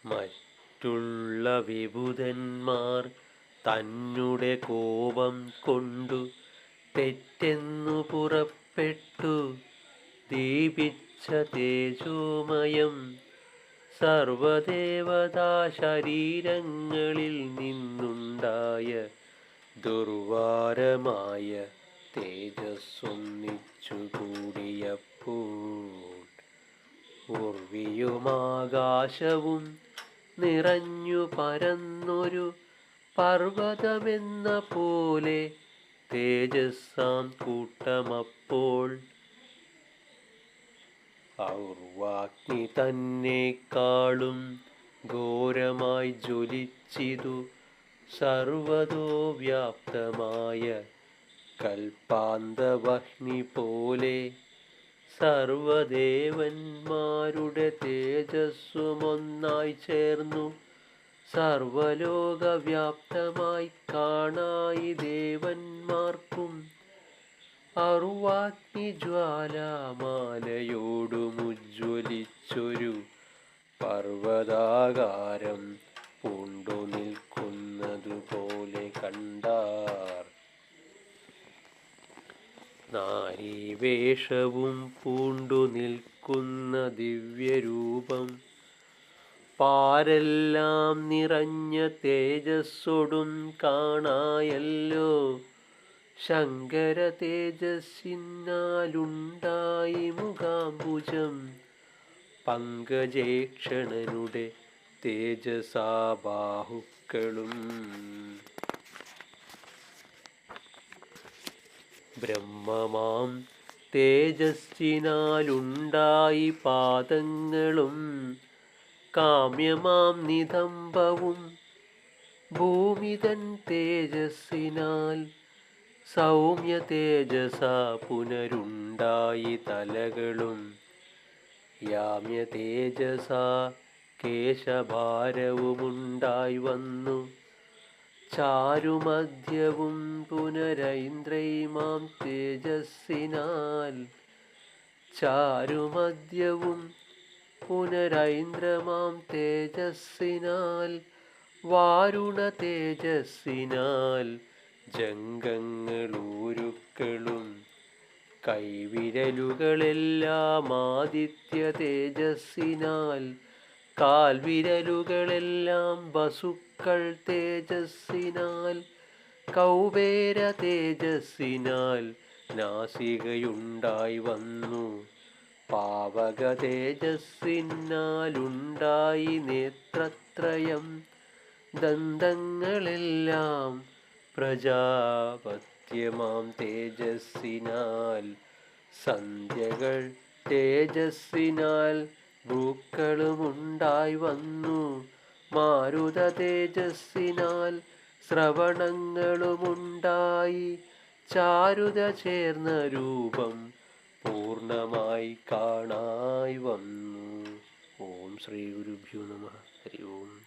മറ്റുള്ള വിബുധന്മാർ തന്നെ കോപം കൊണ്ടു തെറ്റെന്നു പുറപ്പെട്ടു ദീപിച്ച തേജോമയം സർവദേവതാ ശരീരങ്ങളിൽ നിന്നുണ്ടായ ദുർവാരമായ തേജസ്സൊന്നിച്ചു കൂടിയപ്പോൾ ഉർവിയുമാകാശവും നിറഞ്ഞു പരന്നൊരു പർവ്വതമെന്ന പോലെ തേജസ്സാം കൂട്ടമപ്പോൾ ഔർവാഗ്നി തന്നെക്കാളും ഘോരമായി ജ്വലിച്ചിതു സർവതോ വ്യാപ്തമായ കൽപ്പാന്തവഹ്നി പോലെ സർവദേവന്മാരുടെ തേജസ്സുമൊന്നായി ചേർന്നു സർവലോകവ്യാപ്തമായി കാണായി ദേവന്മാർക്കും അർവാഗ്നിജ്വാലാമാലയോടുമുജ്വലിച്ചൊരു പർവ്വതാകാരം പൂണ്ടു നിൽക്കുന്നതുപോലെ കണ്ടാർ. നാരീവേഷവും പൂണ്ടു നിൽക്കുന്ന ദിവ്യരൂപം പാരെല്ലാം നിറഞ്ഞ തേജസ്സൊടും കാണായല്ലോ. ശങ്കര തേജസ്സിനാലുണ്ടായി മുഖാംബുജം പങ്കജേക്ഷണനുടെ തേജസാ ബാഹുക്കളും ബ്രഹ്മമാം തേജസ്സിനാലുണ്ടായി പാദങ്ങളും കാമ്യമാം നിതംബവും ഭൂമിതൻ തേജസ്സിനാൽ സൗമ്യ തേജസാ പുനരുണ്ടായി തലകളും യാമ്യ തേജസാ കേശഭാരവുമുണ്ടായി വന്നു. ചാരുമധ്യവും പുനരൈന്ദ്രൈമാം തേജസ്സിനാൽ ചാരുമധ്യവും പുനരൈന്ദ്രമാം തേജസ്സിനാൽ വാരുണ തേജസ്സിനാൽ ജംഗങ്ങളൂരുക്കളും കൈവിരലുകളെല്ലാം ആദിത്യ തേജസ്സിനാൽ കാൽവിരലുകളെല്ലാം വസുക്കൾ തേജസ്സിനാൽ കൗബേര തേജസ്സിനാൽ നാസികയുണ്ടായി വന്നു. പാവക തേജസ്സിനാലുണ്ടായി നേത്രത്രയം ദന്തങ്ങളെല്ലാം പ്രജാപത്യമാം തേജസ്സിനാൽ സന്ധ്യകൾ തേജസ്സിനാൽ ഭൂക്കളുമുണ്ടായി വന്നു. മാരുത തേജസ്സിനാൽ ശ്രവണങ്ങളുമുണ്ടായി ചാരുത ചേർന്ന രൂപം പൂർണ്ണമായി കാണായി വന്നു. ഓം ശ്രീ ഗുരുഭ്യോ നമഃ. ഹരി ഓം.